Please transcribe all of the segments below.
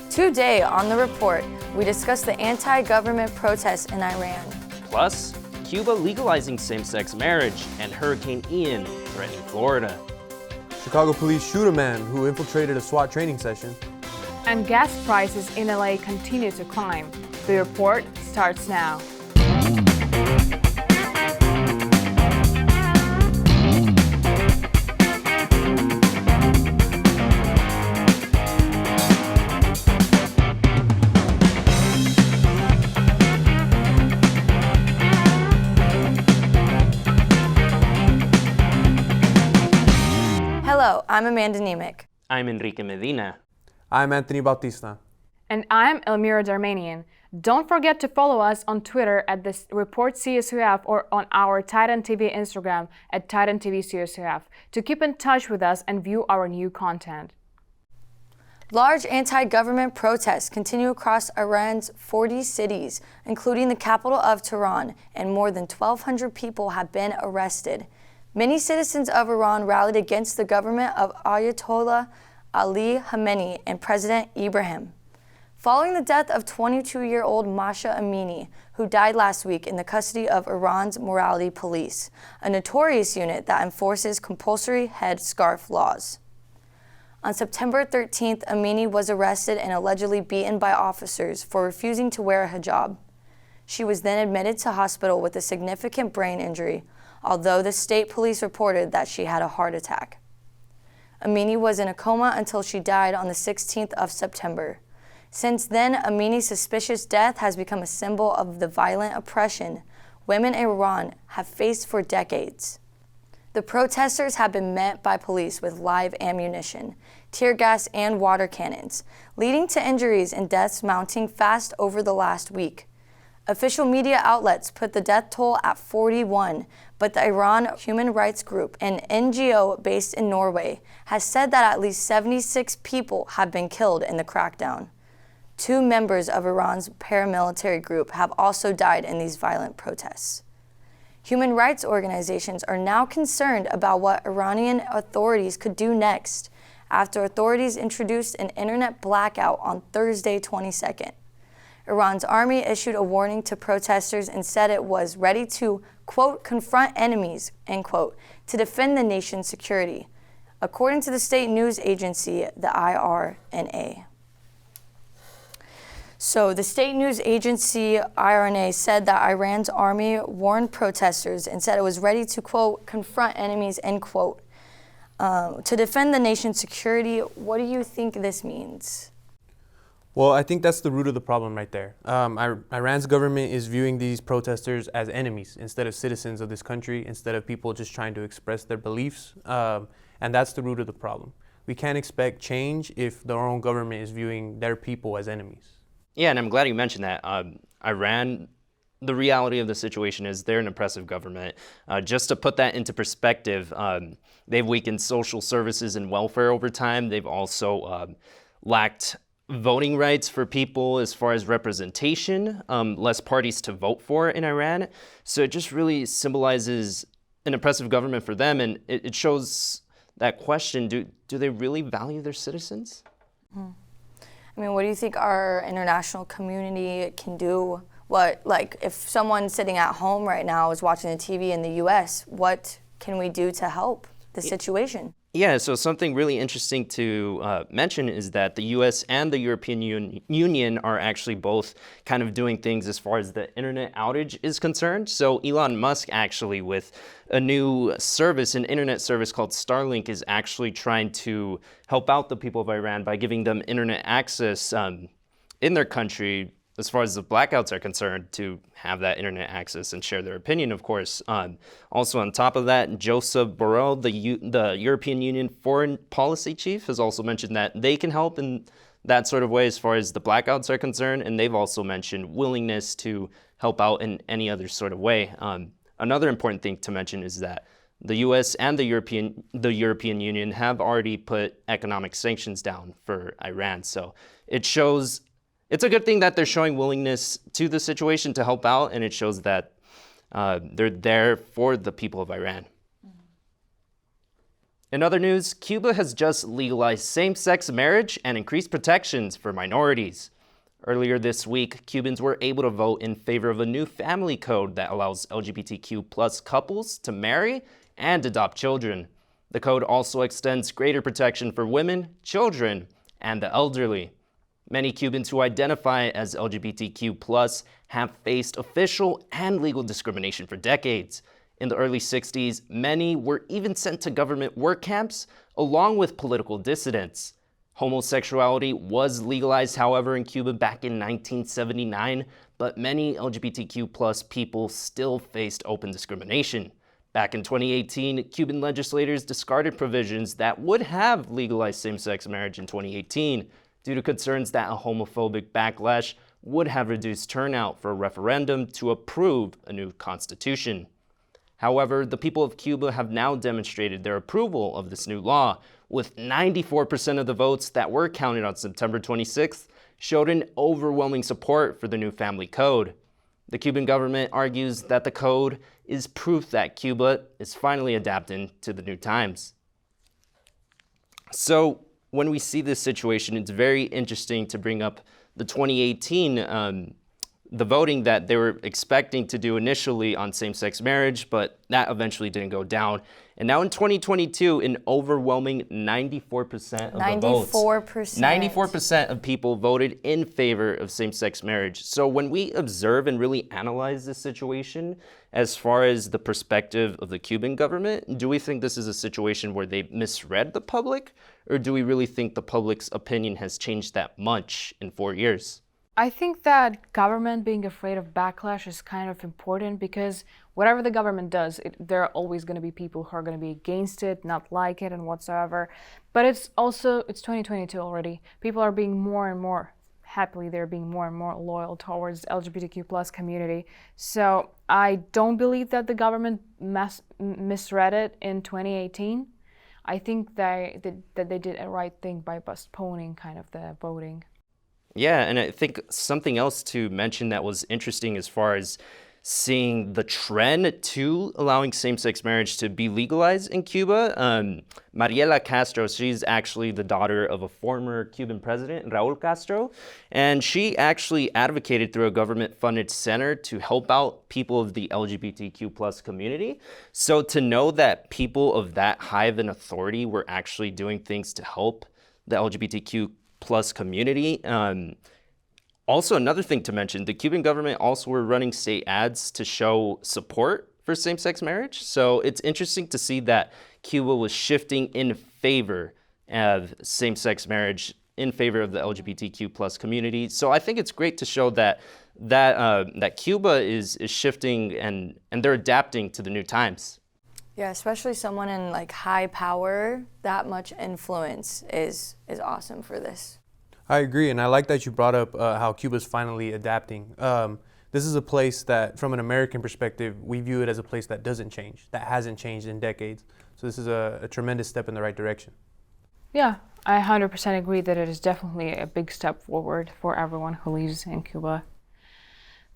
Today on The Report, we discuss the anti-government protests in Iran. Plus, Cuba legalizing same-sex marriage and Hurricane Ian threatening Florida. Chicago police shoot a man who infiltrated a SWAT training session. And gas prices in LA continue to climb. The report starts now. Hello, I'm Amanda Nemec. I'm Enrique Medina. I'm Anthony Bautista. And I'm Elmira Darmanian. Don't forget to follow us on Twitter at the Report CSUF or on our Titan TV Instagram at Titan TV CSUF to keep in touch with us and view our new content. Large anti-government protests continue across Iran's 40 cities, including the capital of Tehran, and more than 1,200 people have been arrested. Many citizens of Iran rallied against the government of Ayatollah Ali Khamenei and President Ibrahim. Following the death of 22-year-old Masha Amini, who died last week in the custody of Iran's morality police, a notorious unit that enforces compulsory headscarf laws. On September 13th, Amini was arrested and allegedly beaten by officers for refusing to wear a hijab. She was then admitted to hospital with a significant brain injury, although the state police reported that she had a heart attack. Amini was in a coma until she died on the 16th of September. Since then, Amini's suspicious death has become a symbol of the violent oppression women in Iran have faced for decades. The protesters have been met by police with live ammunition, tear gas, and water cannons, leading to injuries and deaths mounting fast over the last week. Official media outlets put the death toll at 41, but the Iran Human Rights Group, an NGO based in Norway, has said that at least 76 people have been killed in the crackdown. 2 members of Iran's paramilitary group have also died in these violent protests. Human rights organizations are now concerned about what Iranian authorities could do next after authorities introduced an internet blackout on Thursday, 22nd. Iran's army issued a warning to protesters and said it was ready to, quote, confront enemies, end quote, to defend the nation's security, according to the state news agency, the IRNA. So the state news agency, IRNA, said that Iran's army warned protesters and said it was ready to, quote, confront enemies, end quote, to defend the nation's security. What do you think this means? Well, I think that's the root of the problem right there. Iran's government is viewing these protesters as enemies instead of citizens of this country, instead of people just trying to express their beliefs. And that's the root of the problem. We can't expect change if their own government is viewing their people as enemies. Yeah, and I'm glad you mentioned that. Iran, the reality of the situation is they're an oppressive government. Just to put that into perspective, they've weakened social services and welfare over time. They've also lacked voting rights for people as far as representation, less parties to vote for in Iran. So it just really symbolizes an oppressive government for them, and it shows that question, do they really value their citizens? I mean, what do you think our international community can do? Like, if someone sitting at home right now is watching the TV in the U.S., what can we do to help the situation? Yeah, so something really interesting to mention is that the U.S. and the European Union are actually both kind of doing things as far as the internet outage is concerned. So Elon Musk actually, with a new service, an internet service called Starlink, is actually trying to help out the people of Iran by giving them internet access in their country, as far as the blackouts are concerned, to have that internet access and share their opinion, of course. Also on top of that, Joseph Borrell, the European Union foreign policy chief, has also mentioned that they can help in that sort of way as far as the blackouts are concerned, and they've also mentioned willingness to help out in any other sort of way. Another important thing to mention is that the U.S. and the European Union have already put economic sanctions down for Iran, so it shows. It's a good thing that they're showing willingness to the situation to help out, and it shows that they're there for the people of Iran. In other news, Cuba has just legalized same-sex marriage and increased protections for minorities. Earlier this week, Cubans were able to vote in favor of a new family code that allows LGBTQ+ couples to marry and adopt children. The code also extends greater protection for women, children, and the elderly. Many Cubans who identify as LGBTQ+ have faced official and legal discrimination for decades. In the early 60s, many were even sent to government work camps, along with political dissidents. Homosexuality was legalized, however, in Cuba back in 1979, but many LGBTQ+ people still faced open discrimination. Back in 2018, Cuban legislators discarded provisions that would have legalized same-sex marriage in 2018 due to concerns that a homophobic backlash would have reduced turnout for a referendum to approve a new constitution. However, the people of Cuba have now demonstrated their approval of this new law, with 94% of the votes that were counted on September 26th showed an overwhelming support for the new family code. The Cuban government argues that the code is proof that Cuba is finally adapting to the new times. So when we see this situation, it's very interesting to bring up the 2018 the voting that they were expecting to do initially on same-sex marriage, but that eventually didn't go down. And now in 2022, an overwhelming 94% of the votes. 94% of people voted in favor of same-sex marriage. So when we observe and really analyze this situation, as far as the perspective of the Cuban government, do we think this is a situation where they misread the public, or do we really think the public's opinion has changed that much in 4 years? I think that government being afraid of backlash is kind of important because whatever the government does, there are always going to be people who are going to be against it, not like it and whatsoever. But it's 2022 already. People are being more and more, happily they're being more and more loyal towards LGBTQ+ community. So I don't believe that the government misread it in 2018. I think that they did a right thing by postponing kind of the voting. Yeah, and I think something else to mention that was interesting as far as seeing the trend to allowing same-sex marriage to be legalized in Cuba. Mariela Castro, she's actually the daughter of a former Cuban president, Raul Castro, and she actually advocated through a government-funded center to help out people of the LGBTQ+ community. So to know that people of that high of an authority were actually doing things to help the LGBTQ+ community. Also, another thing to mention, the Cuban government also were running state ads to show support for same-sex marriage. So it's interesting to see that Cuba was shifting in favor of same-sex marriage, in favor of the LGBTQ+ community. So I think it's great to show that Cuba is shifting and they're adapting to the new times. Yeah, especially someone in like high power, that much influence is awesome for this. I agree, and I like that you brought up how Cuba's finally adapting. This is a place that, from an American perspective, we view it as a place that doesn't change, that hasn't changed in decades. So this is a tremendous step in the right direction. Yeah, I 100% agree that it is definitely a big step forward for everyone who lives in Cuba.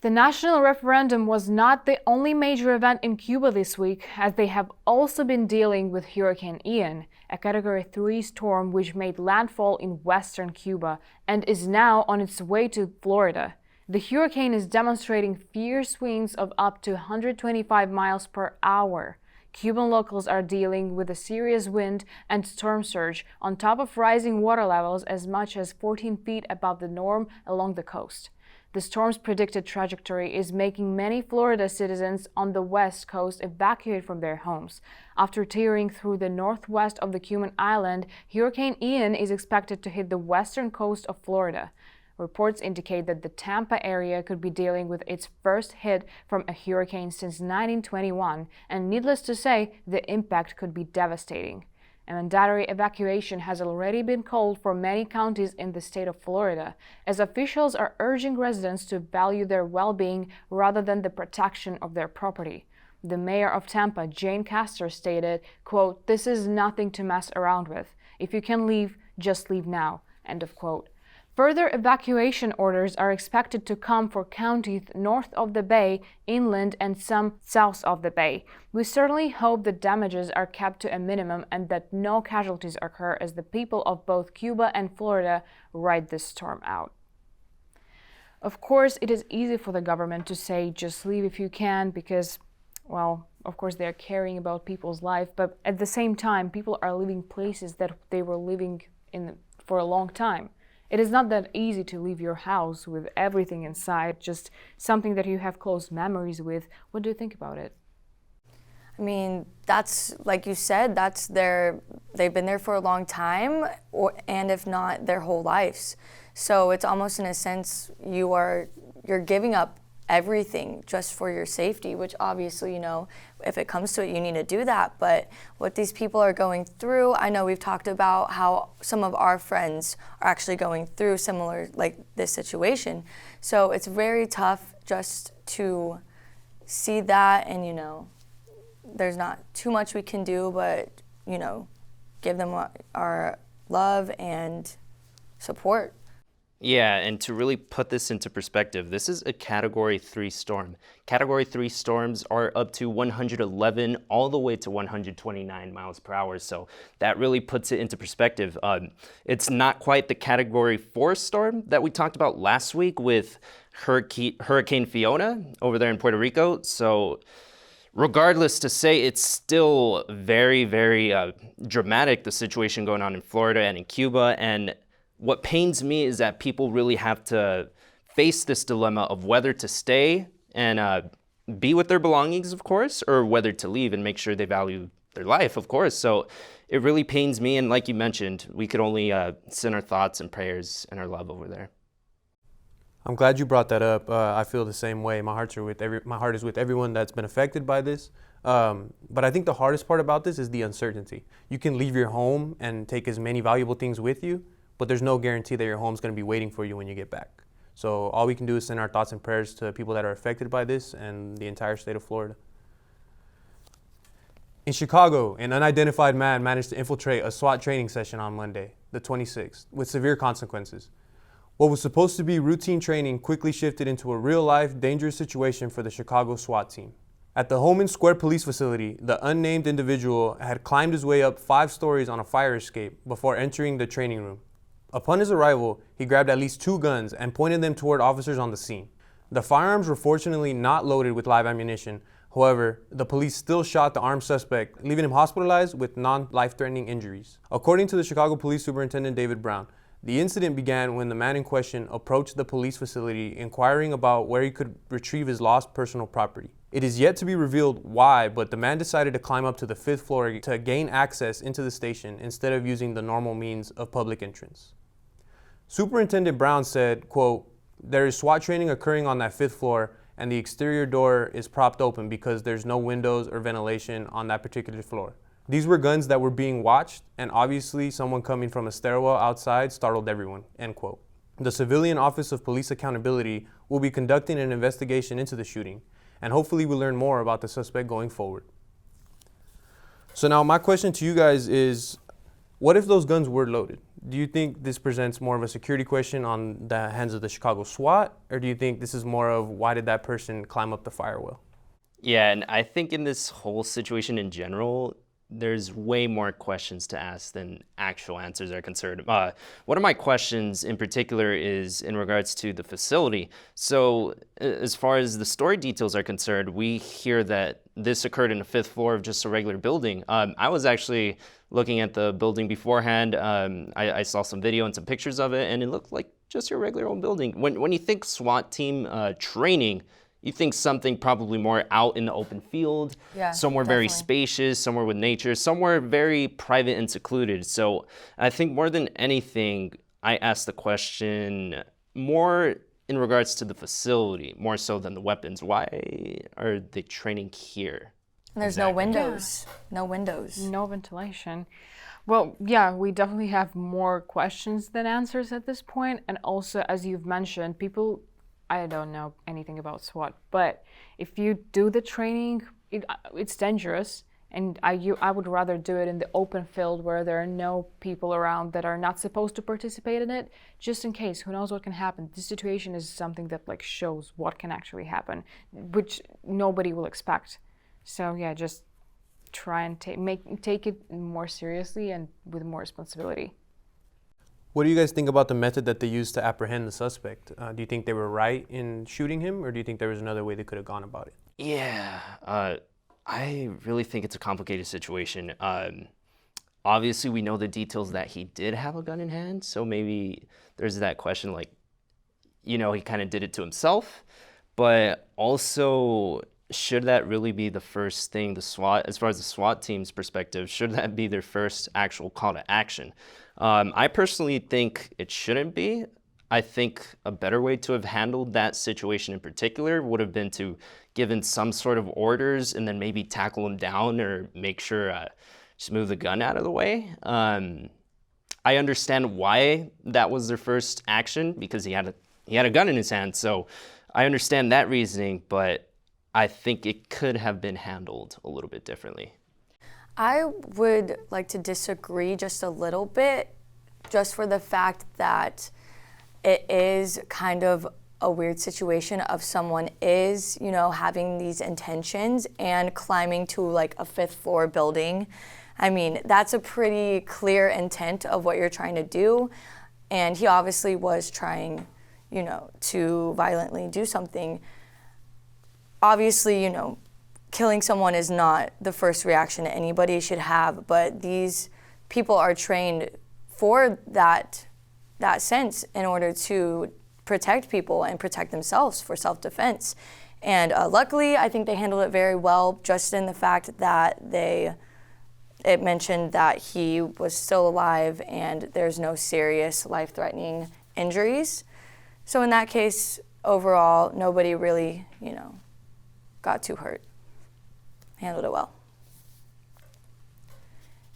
The national referendum was not the only major event in Cuba this week, as they have also been dealing with Hurricane Ian, a Category 3 storm which made landfall in western Cuba and is now on its way to Florida. The hurricane is demonstrating fierce winds of up to 125 miles per hour. Cuban locals are dealing with a serious wind and storm surge on top of rising water levels as much as 14 feet above the norm along the coast. The storm's predicted trajectory is making many Florida citizens on the west coast evacuate from their homes. After tearing through the northwest of the Cuban island, Hurricane Ian is expected to hit the western coast of Florida. Reports indicate that the Tampa area could be dealing with its first hit from a hurricane since 1921, and needless to say, the impact could be devastating. A mandatory evacuation has already been called for many counties in the state of Florida, as officials are urging residents to value their well-being rather than the protection of their property. The mayor of Tampa, Jane Castor, stated, quote, "This is nothing to mess around with. If you can leave, just leave now," end of quote. Further evacuation orders are expected to come for counties north of the bay, inland, and some south of the bay. We certainly hope the damages are kept to a minimum and that no casualties occur as the people of both Cuba and Florida ride this storm out. Of course, it is easy for the government to say just leave if you can because, well, of course they're caring about people's life, but at the same time, people are leaving places that they were living in for a long time. It is not that easy to leave your house with everything inside, just something that you have close memories with. What do you think about it? I mean, that's, like you said, they've been there for a long time, and if not, their whole lives. So it's almost in a sense you're giving up everything just for your safety, which obviously, if it comes to it, you need to do that. But what these people are going through, I know we've talked about how some of our friends are actually going through similar, like this situation. So it's very tough just to see that, and, there's not too much we can do, but, give them our love and support. Yeah, and to really put this into perspective, this is a Category 3 storm. Category 3 storms are up to 111 all the way to 129 miles per hour, so that really puts it into perspective. It's not quite the Category 4 storm that we talked about last week with Hurricane Fiona over there in Puerto Rico, so regardless, to say it's still very, very dramatic, the situation going on in Florida and in Cuba. And what pains me is that people really have to face this dilemma of whether to stay and be with their belongings, of course, or whether to leave and make sure they value their life, of course. So it really pains me. And like you mentioned, we could only send our thoughts and prayers and our love over there. I'm glad you brought that up. I feel the same way. My heart is with everyone that's been affected by this. But I think the hardest part about this is the uncertainty. You can leave your home and take as many valuable things with you, but there's no guarantee that your home's going to be waiting for you when you get back. So all we can do is send our thoughts and prayers to people that are affected by this and the entire state of Florida. In Chicago, an unidentified man managed to infiltrate a SWAT training session on Monday, the 26th, with severe consequences. What was supposed to be routine training quickly shifted into a real-life, dangerous situation for the Chicago SWAT team. At the Homan Square police facility, the unnamed individual had climbed his way up 5 stories on a fire escape before entering the training room. Upon his arrival, he grabbed at least 2 guns and pointed them toward officers on the scene. The firearms were fortunately not loaded with live ammunition. However, the police still shot the armed suspect, leaving him hospitalized with non-life-threatening injuries. According to the Chicago Police Superintendent David Brown, the incident began when the man in question approached the police facility inquiring about where he could retrieve his lost personal property. It is yet to be revealed why, but the man decided to climb up to the 5th floor to gain access into the station instead of using the normal means of public entrance. Superintendent Brown said, quote, "There is SWAT training occurring on that 5th floor and the exterior door is propped open because there's no windows or ventilation on that particular floor. These were guns that were being watched, and obviously someone coming from a stairwell outside startled everyone," end quote. The Civilian Office of Police Accountability will be conducting an investigation into the shooting, and hopefully we'll learn more about the suspect going forward. So now my question to you guys is, what if those guns were loaded? Do you think this presents more of a security question on the hands of the Chicago SWAT, or do you think this is more of why did that person climb up the firewall? Yeah, and I think in this whole situation in general, there's way more questions to ask than actual answers are concerned. One of my questions in particular is in regards to the facility. So as far as the story details are concerned, we hear that this occurred in the 5th floor of just a regular building. I was actually looking at the building beforehand. I saw some video and some pictures of it, and it looked like just your regular old building. When you think SWAT team training, you think something probably more out in the open field, somewhere very spacious, somewhere with nature, somewhere very private and secluded. So I think more than anything, I asked the question more in regards to the facility, more so than the weapons. Why are they training here? And there's no windows. No windows. No ventilation. Well, yeah, we definitely have more questions than answers at this point. And also, as you've mentioned, people, I don't know anything about SWAT, but if you do the training, it's dangerous And I would rather do it in the open field where there are no people around that are not supposed to participate in it, just in case. Who knows what can happen? This situation is something that like shows what can actually happen, which nobody will expect. So yeah, just try and take it more seriously and with more responsibility. What do you guys think about the method that they used to apprehend the suspect? Do you think they were right in shooting him, or do you think there was another way they could have gone about it? Yeah, I really think it's a complicated situation. Obviously, we know the details that he did have a gun in hand, so maybe there's that question like, he kind of did it to himself, but also, should that really be the first thing the SWAT, as far as the SWAT team's perspective, should that be their first actual call to action? I personally think it shouldn't be. I think a better way to have handled that situation in particular would have been to give in some sort of orders and then maybe tackle him down or make sure just move the gun out of the way. I understand why that was their first action, because he had a gun in his hand. So I understand that reasoning, but I think it could have been handled a little bit differently. I would like to disagree just a little bit, just for the fact that it is kind of a weird situation of someone is, having these intentions and climbing to like a 5th floor building. I mean, that's a pretty clear intent of what you're trying to do. And he obviously was trying, to violently do something. Obviously, killing someone is not the first reaction anybody should have, but these people are trained for that sense in order to protect people and protect themselves for self-defense. And luckily, I think they handled it very well, just in the fact that it mentioned that he was still alive and there's no serious life-threatening injuries. So in that case, overall, nobody really, got too hurt. Handled it well.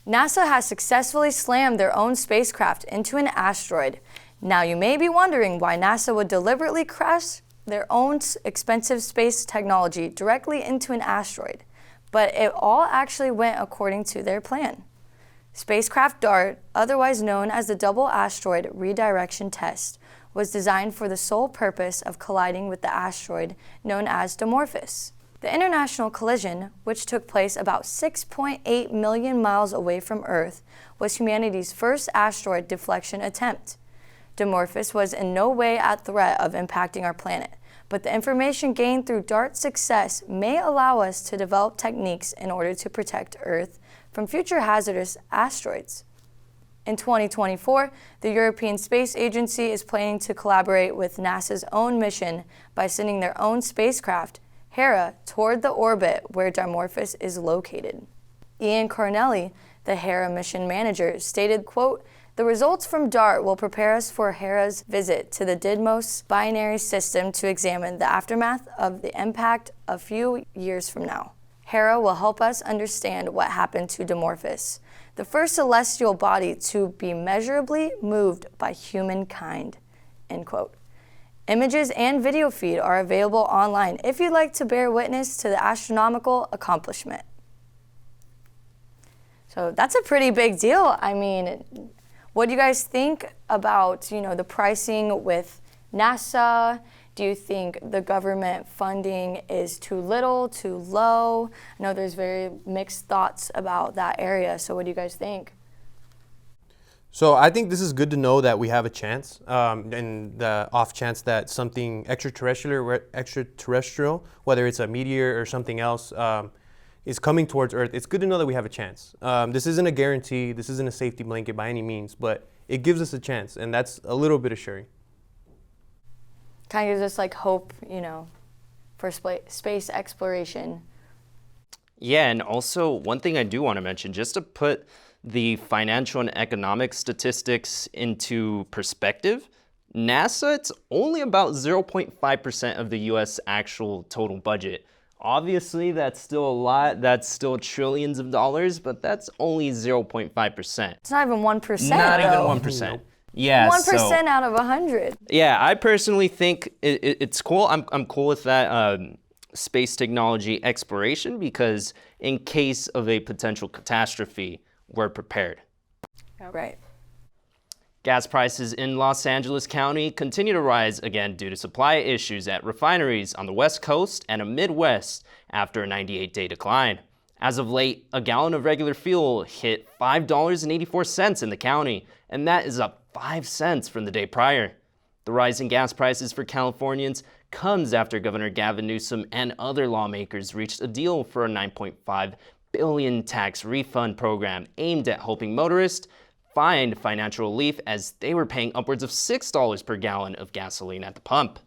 NASA has successfully slammed their own spacecraft into an asteroid. Now you may be wondering why NASA would deliberately crash their own expensive space technology directly into an asteroid, but it all actually went according to their plan. Spacecraft DART, otherwise known as the Double Asteroid Redirection Test, was designed for the sole purpose of colliding with the asteroid known as Dimorphos. The international collision, which took place about 6.8 million miles away from Earth, was humanity's first asteroid deflection attempt. Dimorphos was in no way at threat of impacting our planet, but the information gained through DART's success may allow us to develop techniques in order to protect Earth from future hazardous asteroids. In 2024, the European Space Agency is planning to collaborate with NASA's own mission by sending their own spacecraft, Hera, toward the orbit where Dimorphos is located. Ian Carnelli, the Hera mission manager, stated, quote, "The results from DART will prepare us for Hera's visit to the Didymos binary system to examine the aftermath of the impact a few years from now. Hera will help us understand what happened to Dimorphos, the first celestial body to be measurably moved by humankind," end quote. Images and video feed are available online if you'd like to bear witness to the astronomical accomplishment. So that's a pretty big deal. I mean, what do you guys think about, the pricing with NASA? Do you think the government funding is too little, too low? I know there's very mixed thoughts about that area. So what do you guys think? So I think this is good to know that we have a chance, and the off chance that something extraterrestrial, whether it's a meteor or something else, is coming towards Earth. It's good to know that we have a chance. This isn't a guarantee, this isn't a safety blanket by any means, but it gives us a chance, and that's a little bit assuring. Kind of gives us hope, for space exploration. Yeah, and also one thing I do want to mention, just to put the financial and economic statistics into perspective, NASA, it's only about 0.5% of the US actual total budget. Obviously, that's still a lot. That's still trillions of dollars, but that's only 0.5%. It's not even 1%. Not though. even 1%. Yeah, 1% out of 100. Yeah, I personally think it's cool. I'm cool with that space technology exploration because in case of a potential catastrophe, we're prepared. Right. Gas prices in Los Angeles County continue to rise again due to supply issues at refineries on the West Coast and a Midwest after a 98-day decline. As of late, a gallon of regular fuel hit $5.84 in the county, and that is up 5 cents from the day prior. The rise in gas prices for Californians comes after Governor Gavin Newsom and other lawmakers reached a deal for a $9.5 billion tax refund program aimed at helping motorists find financial relief as they were paying upwards of $6 per gallon of gasoline at the pump.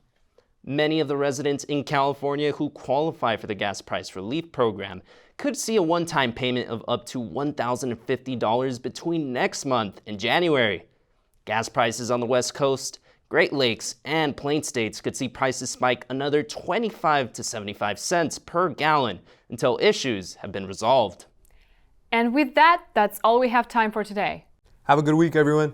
Many of the residents in California who qualify for the gas price relief program could see a one-time payment of up to $1,050 between next month and January. Gas prices on the West Coast, Great Lakes, and Plain States could see prices spike another 25 to 75 cents per gallon until issues have been resolved. And with that, that's all we have time for today. Have a good week, everyone.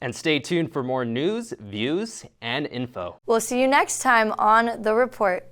And stay tuned for more news, views, and info. We'll see you next time on The Report.